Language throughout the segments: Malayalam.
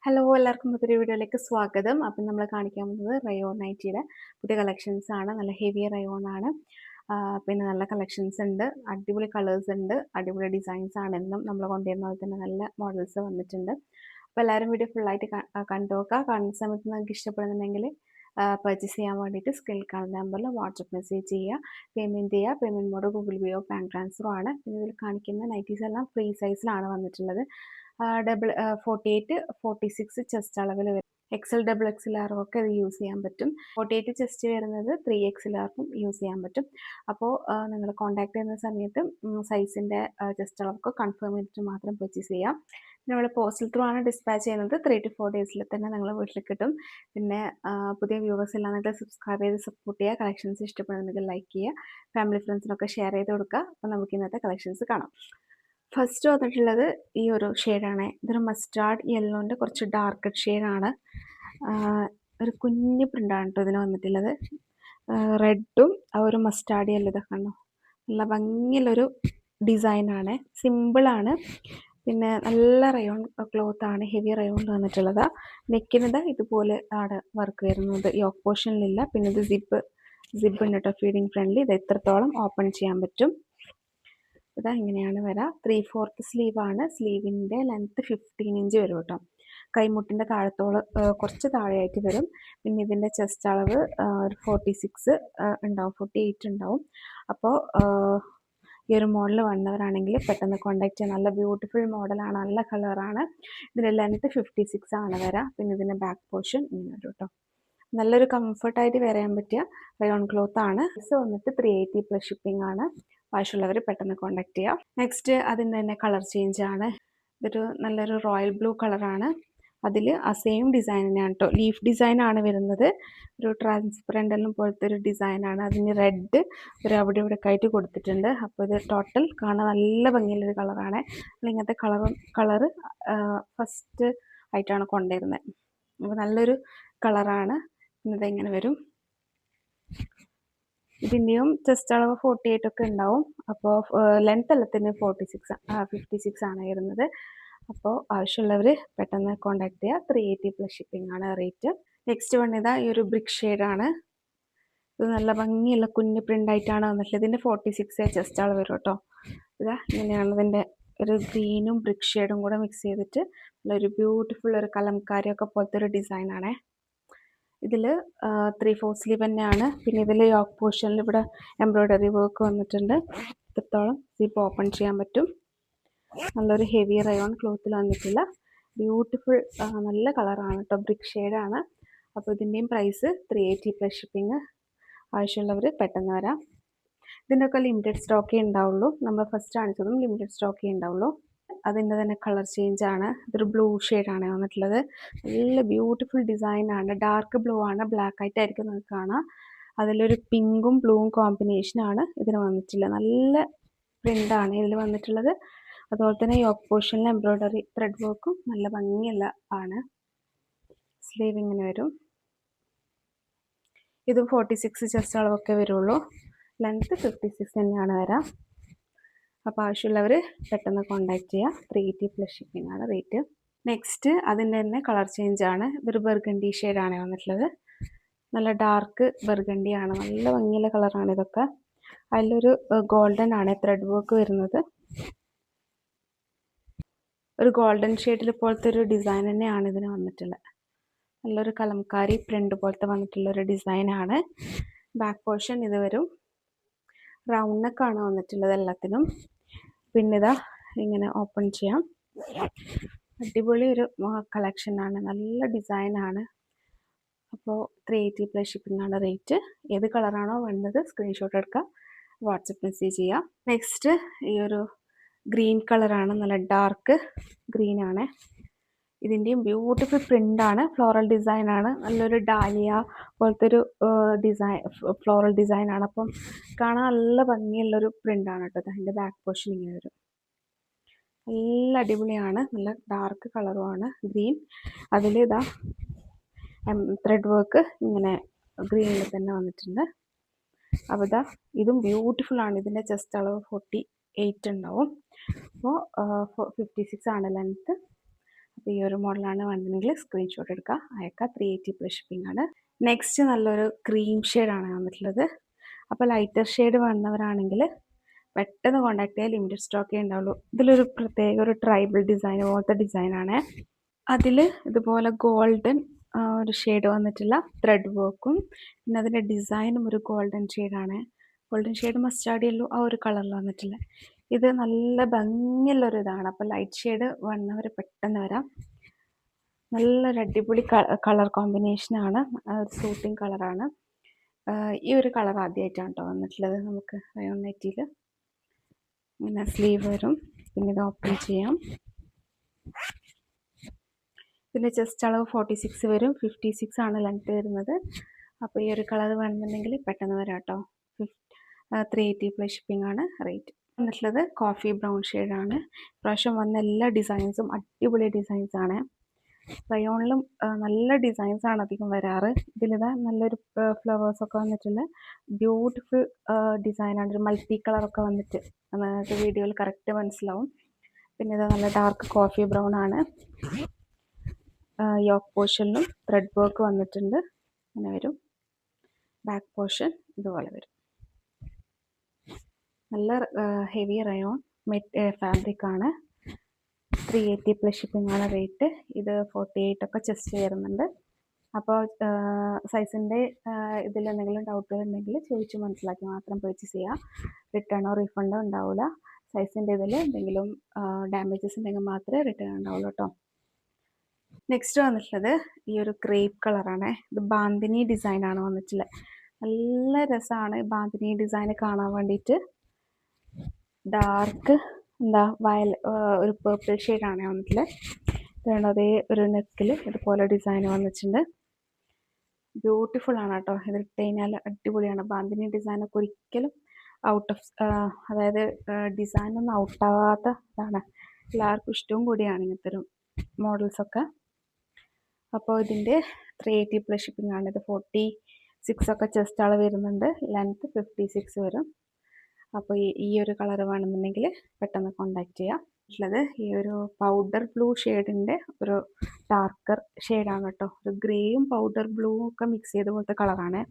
ഹലോ എല്ലാവർക്കും പുതിയൊരു വീഡിയോയിലേക്ക് സ്വാഗതം. അപ്പം നമ്മൾ കാണിക്കാൻ പോകുന്നത് റയോൺ നൈറ്റിയുടെ പുതിയ കളക്ഷൻസ് ആണ്. നല്ല ഹെവി റയോൺ ആണ്. പിന്നെ നല്ല കളക്ഷൻസ് ഉണ്ട്, അടിപൊളി കളേഴ്സ് ഉണ്ട്, അടിപൊളി ഡിസൈൻസ് ആണ്. എന്നും നമ്മൾ കൊണ്ടുവരുന്ന പോലെ തന്നെ നല്ല മോഡൽസ് വന്നിട്ടുണ്ട്. അപ്പോൾ എല്ലാവരും വീഡിയോ ഫുള്ളായിട്ട് കണ്ടു നോക്കുക. കാണുന്ന സമയത്ത് നിങ്ങൾക്ക് ഇഷ്ടപ്പെടുന്നുണ്ടെങ്കിൽ പർച്ചേസ് ചെയ്യാൻ വേണ്ടിയിട്ട് സ്ക്രീനിൽ കാണുന്ന നമ്പറിൽ വാട്സപ്പ് മെസ്സേജ് ചെയ്യുക, പേയ്മെൻറ്റ് ചെയ്യുക. പേയ്മെൻറ്റ് മോഡ് ഗൂഗിൾ പേയോ ബാങ്ക് ട്രാൻസ്ഫറോ ആണ്. പിന്നെ ഇതിൽ കാണിക്കുന്ന നൈറ്റീസ് എല്ലാം ഫ്രീ സൈസിലാണ് വന്നിട്ടുള്ളത്. 48, 46 ചെസ്റ്റ് അളവിൽ വരും. എക്സൽ ഡബിൾ എക്സൽ ആറും ഒക്കെ ഇത് യൂസ് ചെയ്യാൻ പറ്റും. 48 ചെസ്റ്റ് വരുന്നത് 3XL ആർക്കും യൂസ് ചെയ്യാൻ പറ്റും. അപ്പോൾ നിങ്ങൾ കോൺടാക്ട് ചെയ്യുന്ന സമയത്ത് സൈസിൻ്റെ ചെസ്റ്റ് അളവൊക്കെ കൺഫേം ചെയ്തിട്ട് മാത്രം പർച്ചേസ് ചെയ്യാം. നമ്മൾ പോസ്റ്റൽ ത്രൂ ആണ് ഡിസ്പാച്ച് ചെയ്യുന്നത്. 3 to 4 ഡേയ്സിൽ തന്നെ നിങ്ങൾ വീട്ടിൽ കിട്ടും. പിന്നെ പുതിയ വ്യൂവേഴ്സ് എല്ലാം സബ്സ്ക്രൈബ് ചെയ്ത് സപ്പോർട്ട് ചെയ്യുക. കളക്ഷൻസ് ഇഷ്ടപ്പെടുന്നുണ്ടെങ്കിൽ ലൈക്ക് ചെയ്യുക, ഫാമിലി ഫ്രണ്ട്സിനൊക്കെ ഷെയർ ചെയ്ത് കൊടുക്കുക. അപ്പോൾ നമുക്ക് ഇന്നത്തെ കളക്ഷൻസ് കാണാം. ഫസ്റ്റ് വന്നിട്ടുള്ളത് ഈ ഒരു ഷെയ്ഡാണ്. ഇതൊരു മസ്റ്റാർഡ് യെല്ലോൻ്റെ കുറച്ച് ഡാർക്ക് ഷെയ്ഡാണ്. ഒരു കുഞ്ഞ് പ്രിൻ്റാണ് കേട്ടോ ഇതിന് വന്നിട്ടുള്ളത്. റെഡും ആ ഒരു മസ്റ്റാർഡ് യെല്ലോ ഇതൊക്കെ കണ്ടോ, നല്ല ഭംഗിയുള്ളൊരു ഡിസൈനാണ്. സിമ്പിളാണ്, പിന്നെ നല്ല റയോൺ ക്ലോത്താണ്, ഹെവി റയോൺ വന്നിട്ടുള്ളത്. നെക്കിനത് ഇതുപോലെ ആണ് വർക്ക് വരുന്നത്, യോക്ക് പോർഷനിലില്ല. പിന്നെ ഇത് സിബ് ഉണ്ട് കേട്ടോ, ഫീഡിങ് ഫ്രണ്ട്ലി. ഇത് എത്രത്തോളം ഓപ്പൺ ചെയ്യാൻ പറ്റും. ഇതാ ഇങ്ങനെയാണ് വരാം. 3/4 സ്ലീവാണ്. സ്ലീവിൻ്റെ ലെങ്ത്ത് 15 ഇഞ്ച് വരും കേട്ടോ. കൈമുട്ടിൻ്റെ താഴത്തോളം കുറച്ച് താഴെയായിട്ട് വരും. പിന്നെ ഇതിൻ്റെ ചെസ്റ്റ് അളവ് ഒരു 46 ഉണ്ടാവും, 48 ഉണ്ടാവും. അപ്പോൾ ഈ ഒരു മോഡൽ വന്നവരാണെങ്കിൽ പെട്ടെന്ന് കോൺടാക്ട് ചെയ്യാം. നല്ല ബ്യൂട്ടിഫുൾ മോഡലാണ്, നല്ല കളറാണ്. ഇതിൻ്റെ ലെങ്ത്ത് 56 ആണ് വരാം. പിന്നെ ഇതിൻ്റെ ബാക്ക് പോർഷൻ ഇങ്ങനെ വരും കേട്ടോ. നല്ലൊരു കംഫർട്ടായിട്ട് വെയർ ചെയ്യാൻ പറ്റിയ റയോൺ ക്ലോത്ത് ആണ്. ഇത് വന്നിട്ട് 380 പ്ലസ് ഷിപ്പിംഗ് ആണ്. ആവശ്യമുള്ളവർ പെട്ടെന്ന് കോൺടാക്ട് ചെയ്യാം. നെക്സ്റ്റ് അതിൻ്റെ തന്നെ കളർ ചേഞ്ച് ആണ്. ഇതൊരു നല്ലൊരു റോയൽ ബ്ലൂ കളറാണ്. അതിൽ ആ സെയിം ഡിസൈൻ തന്നെയാണ് കേട്ടോ. ലീഫ് ഡിസൈൻ ആണ് വരുന്നത്. ഒരു ട്രാൻസ്പെറൻ്റ് എല്ലാം പോലത്തെ ഒരു ഡിസൈനാണ്. അതിന് റെഡ് ഒരു അവിടെ ഇവിടെ ആയിട്ട് കൊടുത്തിട്ടുണ്ട്. അപ്പോൾ ഇത് ടോട്ടൽ കാണാൻ നല്ല ഭംഗിയുള്ളൊരു കളറാണ്. ഇങ്ങനത്തെ കളറ് ഫസ്റ്റ് ആയിട്ടാണ് കൊണ്ടുവരുന്നത്. അപ്പോൾ നല്ലൊരു കളറാണ്. ഇതെങ്ങനെ വരും. ഇതിൻ്റെയും ചെസ്റ്റ് അളവ് 48 ഒക്കെ ഉണ്ടാവും. അപ്പോൾ ലെങ്ത് എല്ലാത്തിനും 56 ആണ് വരുന്നത്. അപ്പോൾ ആവശ്യമുള്ളവർ പെട്ടെന്ന് കോൺടാക്ട് ചെയ്യുക. 380 പ്ലസ് ഷിപ്പിംഗ് ആണ് റേറ്റ്. നെക്സ്റ്റ് വൺ ഇതാ ഈ ഒരു ബ്രിക്ക് ഷെയ്ഡാണ്. ഇത് നല്ല ഭംഗിയുള്ള കുഞ്ഞ് പ്രിൻ്റായിട്ടാണ് വന്നിട്ടുള്ളത്. ഇതിൻ്റെ 46 ചെസ്റ്റ് അളവ് വരും കേട്ടോ. ഇതാ ഇങ്ങനെയാണ് ഇതിൻ്റെ ഒരു ഗ്രീനും ബ്രിക്ക് ഷെയ്ഡും കൂടെ മിക്സ് ചെയ്തിട്ട് നല്ലൊരു ബ്യൂട്ടിഫുൾ ഒരു കലംകാരിയൊക്കെ പോലത്തെ ഒരു ഡിസൈനാണേ. ഇതിൽ 3/4 സ്ലീവ് തന്നെയാണ്. പിന്നെ ഇതിൽ യോക്ക് പോർഷനിൽ ഇവിടെ എംബ്രോയ്ഡറി വർക്ക് വന്നിട്ടുണ്ട്. ഇത്രത്തോളം സിപ്പ് ഓപ്പൺ ചെയ്യാൻ പറ്റും. നല്ലൊരു ഹെവി റയോൺ ക്ലോത്തിൽ വന്നിട്ടുള്ള ബ്യൂട്ടിഫുൾ നല്ല കളറാണ് കേട്ടോ. ബ്രിക്ക് ഷെയ്ഡാണ്. അപ്പോൾ ഇതിൻ്റെയും പ്രൈസ് 380 പ്ലസ് ഷിപ്പിംഗ്. ആവശ്യമുള്ളവർ പെട്ടെന്ന് വരാം. ഇതിൻ്റെയൊക്കെ ലിമിറ്റഡ് സ്റ്റോക്കേ ഉണ്ടാവുള്ളൂ. നമ്മൾ ഫസ്റ്റ് കാണിച്ചതും ലിമിറ്റഡ് സ്റ്റോക്കേ ഉണ്ടാവുള്ളൂ. അതിൻ്റെ തന്നെ കളർ ചേഞ്ച് ആണ്. ഇതൊരു ബ്ലൂ ഷെയ്ഡാണ് വന്നിട്ടുള്ളത്. നല്ല ബ്യൂട്ടിഫുൾ ഡിസൈനാണ്. ഡാർക്ക് ബ്ലൂ ആണ്, ബ്ലാക്ക് ആയിട്ടായിരിക്കും നമുക്ക് കാണാം. അതിലൊരു പിങ്കും ബ്ലൂവും കോമ്പിനേഷനാണ് ഇതിന് വന്നിട്ടുള്ളത്. നല്ല പ്രിൻ്റാണ് ഇതിൽ വന്നിട്ടുള്ളത്. അതുപോലെ തന്നെ യോക്ക് പോർഷനിൽ എംബ്രോയ്ഡറി ത്രെഡ് വർക്കും നല്ല ഭംഗിയുള്ള ആണ്. സ്ലീവ് ഇങ്ങനെ വരും. ഇതും 46 ചെസ്റ്റ് അളവൊക്കെ വരുള്ളൂ. ലെങ്ത്ത് 56 തന്നെയാണ് വരാം. അപ്പോൾ ആവശ്യമുള്ളവർ പെട്ടെന്ന് കോൺടാക്ട് ചെയ്യുക. 380 പ്ലസ് ഷിപ്പിംഗ് ആണ് റേറ്റ്. നെക്സ്റ്റ് അതിൻ്റെ തന്നെ കളർ ചേഞ്ച് ആണ്. ഇതൊരു ബർഗണ്ടി ഷെയ്ഡാണ് വന്നിട്ടുള്ളത്. നല്ല ഡാർക്ക് ബർഗണ്ടി ആണ്. നല്ല ഭംഗിയുള്ള കളറാണ് ഇതൊക്കെ. അതിലൊരു ഗോൾഡൻ ആണ് ത്രെഡ് വർക്ക് വരുന്നത്. ഒരു ഗോൾഡൻ ഷെയ്ഡിൽ പോലത്തെ ഒരു ഡിസൈൻ തന്നെയാണ് ഇതിന് വന്നിട്ടുള്ളത്. നല്ലൊരു കലംകാരി പ്രിൻ്റ് പോലത്തെ വന്നിട്ടുള്ളൊരു ഡിസൈനാണ്. ബാക്ക് പോർഷൻ ഇത് വരും. റൗണ്ട് നെക്കാണ് വന്നിട്ടുള്ളത് എല്ലാത്തിനും. പിന്നെ ഇതാ ഇങ്ങനെ ഓപ്പൺ ചെയ്യാം. അടിപൊളി ഒരു കളക്ഷനാണ്, നല്ല ഡിസൈനാണ്. അപ്പോൾ 380 പ്ലസ് ഷിപ്പിംഗ് ആണ് റേറ്റ്. ഏത് കളറാണോ വേണ്ടത് സ്ക്രീൻഷോട്ട് എടുക്കുക, വാട്സപ്പ് മെസ്സേജ് ചെയ്യുക. നെക്സ്റ്റ് ഈ ഒരു ഗ്രീൻ കളറാണ്. നല്ല ഡാർക്ക് ഗ്രീൻ ആണ്. ഇതിൻ്റെയും ബ്യൂട്ടിഫുൾ പ്രിൻ്റാണ്, ഫ്ലോറൽ ഡിസൈനാണ്. നല്ലൊരു ഡാലിയ പോലത്തെ ഒരു ഫ്ലോറൽ ഡിസൈനാണ്. അപ്പം കാണാൻ നല്ല ഭംഗിയുള്ളൊരു പ്രിൻ്റാണ് കേട്ടോ. അതിൻ്റെ ബാക്ക് പോർഷൻ ഇങ്ങനെ വരും. നല്ല അടിപൊളിയാണ്. നല്ല ഡാർക്ക് കളറുമാണ് ഗ്രീൻ. അതിൽ ഇതാ ത്രെഡ് വർക്ക് ഇങ്ങനെ ഗ്രീനിൽ തന്നെ വന്നിട്ടുണ്ട്. അപ്പോൾ ഇതാ ഇതും ബ്യൂട്ടിഫുൾ ആണ്. ഇതിൻ്റെ ചെസ്റ്റ് അളവ് 48 ഉണ്ടാവും. അപ്പോൾ 56 ആണ് ലെങ്ത്ത്. ഈ ഒരു മോഡലാണ് വേണമെങ്കിൽ സ്ക്രീൻഷോട്ട് എടുക്കുക, അയക്കുക. 380 ഷിപ്പിംഗ് ആണ്. നെക്സ്റ്റ് നല്ലൊരു ക്രീം ഷെയ്ഡാണ് വന്നിട്ടുള്ളത്. അപ്പോൾ ലൈറ്റർ ഷെയ്ഡ് വേണ്ടവരാണെങ്കിൽ പെട്ടെന്ന് കോൺടാക്ട് ചെയ്യുക, ലിമിറ്റഡ് സ്റ്റോക്കേ ഉണ്ടാവുള്ളൂ. ഇതിലൊരു പ്രത്യേക ഒരു ട്രൈബൽ ഡിസൈൻ പോലത്തെ ഡിസൈനാണ്. അതിൽ ഇതുപോലെ ഗോൾഡൻ ഒരു ഷെയ്ഡ് വന്നിട്ടുള്ള ത്രെഡ് വർക്കും, പിന്നെ അതിൻ്റെ ഡിസൈനും ഒരു ഗോൾഡൻ ഷെയ്ഡാണ്. ഗോൾഡൻ ഷെയ്ഡ് മസ്റ്റാർഡ് യെല്ലോ ആ ഒരു കളറിൽ വന്നിട്ടില്ല. ഇത് നല്ല ഭംഗിയുള്ളൊരു ഇതാണ്. അപ്പോൾ ലൈറ്റ് ഷെയ്ഡ് വേണ്ടവർ പെട്ടെന്ന് വരാം. നല്ലൊരു അടിപൊളി കളർ കോമ്പിനേഷനാണ്, ഒരു സൂട്ടിങ് കളറാണ്. ഈ ഒരു കളർ ആദ്യമായിട്ടാണ് കേട്ടോ വന്നിട്ടുള്ളത് നമുക്ക് റയോൺ നൈറ്റിയിൽ. ഇങ്ങനെ സ്ലീവ് വരും, പിന്നെ ഇത് ഓപ്പൺ ചെയ്യാം. ഇതിൻ്റെ ചെസ്റ്റ് അളവ് 46 വരും, 56 ആണ് ലെങ്ത് വരുന്നത്. അപ്പോൾ ഈ ഒരു കളർ വേണമെന്നുണ്ടെങ്കിൽ പെട്ടെന്ന് വരാം കേട്ടോ. 380 ഷിപ്പിംഗ് ആണ് റേറ്റ്. വന്നിട്ടുള്ളത് കോഫി ബ്രൗൺ ഷെയ്ഡാണ്. ഇപ്രാവശ്യം വന്ന എല്ലാ ഡിസൈൻസും അടിപൊളി ഡിസൈൻസാണ്. റയോണിലും നല്ല ഡിസൈൻസാണ് അധികം വരാറ്. ഇതിലിതാ നല്ലൊരു ഫ്ലവേഴ്സൊക്കെ വന്നിട്ടുള്ള ബ്യൂട്ടിഫുൾ ഡിസൈനാണ്. ഒരു മൾട്ടി കളറൊക്കെ വന്നിട്ട് നമുക്ക് വീഡിയോയിൽ കറക്റ്റ് മനസ്സിലാവും. പിന്നെ ഇത് നല്ല ഡാർക്ക് കോഫി ബ്രൗൺ ആണ്. യോക്ക് പോർഷനിലും ത്രെഡ് വർക്ക് വന്നിട്ടുണ്ട്. അങ്ങനെ വരും. ബാക്ക് പോർഷൻ ഇതുപോലെ വരും. നല്ല ഹെവി റയോൺ ഫാബ്രിക് ആണ്. 380 ഷിപ്പിംഗ് ആണ് റേറ്റ്. ഇത് 48 ഒക്കെ ചെസ്റ്റ് വരുന്നുണ്ട്. അപ്പോൾ സൈസിൻ്റെ ഇതിൽ എന്തെങ്കിലും ഡൗട്ടുകൾ ഉണ്ടെങ്കിൽ ചോദിച്ച് മനസ്സിലാക്കി മാത്രം പർച്ചേസ് ചെയ്യുക. റിട്ടേണോ റീഫണ്ടോ ഉണ്ടാവില്ല. സൈസിൻ്റെ ഇതിൽ എന്തെങ്കിലും ഡാമേജസ് ഉണ്ടെങ്കിൽ മാത്രമേ റിട്ടേൺ ഉണ്ടാവുള്ളൂ കേട്ടോ. നെക്സ്റ്റ് വന്നിട്ടുള്ളത് ഈ ഒരു ക്രേപ്പ് കളറാണ്. ഇത് ബാന്തിനി ഡിസൈനാണ് വന്നിട്ടുള്ളത്. നല്ല രസമാണ് ബാന്തിനി ഡിസൈൻ കാണാൻ വേണ്ടിയിട്ട്. ഡാർക്ക് ഒരു പേർപ്പിൾ ഷെയ്ഡാണ് വന്നിട്ടുള്ളത്. ഇതാണ് അതേ ഒരു നെക്കിൽ ഇതുപോലെ ഡിസൈൻ വന്നിട്ടുണ്ട്. ബ്യൂട്ടിഫുൾ ആണ് കേട്ടോ. ഇത് ഇട്ട് കഴിഞ്ഞാൽ അടിപൊളിയാണ്. ബാന്തിനി ഡിസൈനൊക്കെ ഒരിക്കലും ഔട്ട് ഓഫ് അതായത് ഡിസൈനൊന്നും ഔട്ടാവാത്ത ഇതാണ്. എല്ലാവർക്കും ഇഷ്ടവും കൂടിയാണ് ഇങ്ങനത്തെ ഒരു മോഡൽസൊക്കെ. അപ്പോൾ ഇതിൻ്റെ 380 ഷിപ്പിംഗ് ആണ്. ഇത് 46 ഒക്കെ ചെസ്റ്റ് അളവ് വരുന്നുണ്ട്. ലെങ്ത് 56 വരും. അപ്പോൾ ഈ ഒരു കളർ വേണമെന്നുണ്ടെങ്കിൽ പെട്ടെന്ന് കോണ്ടാക്ട് ചെയ്യാം. ഉള്ളത് ഈ ഒരു പൗഡർ ബ്ലൂ ഷെയ്ഡിൻ്റെ ഒരു ഡാർക്കർ ഷെയ്ഡാണ് കേട്ടോ. ഒരു ഗ്രേയും പൗഡർ ബ്ലൂവും ഒക്കെ മിക്സ് ചെയ്ത പോലത്തെ കളറാണ്.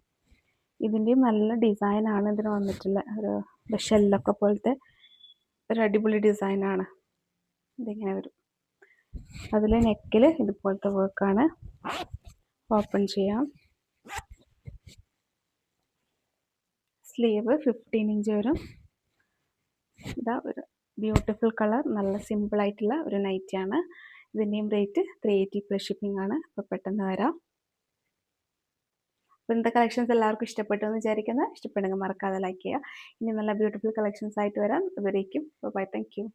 ഇതിൻ്റെയും നല്ല ഡിസൈനാണ് ഇതിന് വന്നിട്ടുള്ള. ഒരു ഷെല്ലൊക്കെ പോലത്തെ ഒരു അടിപൊളി ഡിസൈനാണ്. ഇതിങ്ങനെ വരും. അതിൽ നെക്കിൽ ഇതുപോലത്തെ വർക്കാണ്. ഓപ്പൺ ചെയ്യാം. സ്ലീവ് 15 ഇഞ്ച് വരും. ഇതാ ഒരു ബ്യൂട്ടിഫുൾ കളർ, നല്ല സിമ്പിളായിട്ടുള്ള ഒരു നൈറ്റിയാണ്. ഇതിൻ്റെയും റേറ്റ് 380 ഷിപ്പിംഗ് ആണ്. അപ്പോൾ പെട്ടെന്ന് വരാം. അപ്പോൾ ഇന്നത്തെ കളക്ഷൻസ് എല്ലാവർക്കും ഇഷ്ടപ്പെട്ടു എന്ന് വിചാരിക്കുന്നത്. ഇഷ്ടപ്പെടുമെങ്കിൽ മറക്കാതെ ലൈക്ക് ചെയ്യുക. ഇനി നല്ല ബ്യൂട്ടിഫുൾ കളക്ഷൻസ് ആയിട്ട് വരാം. അതുവരേക്കും ബൈ. Thank you.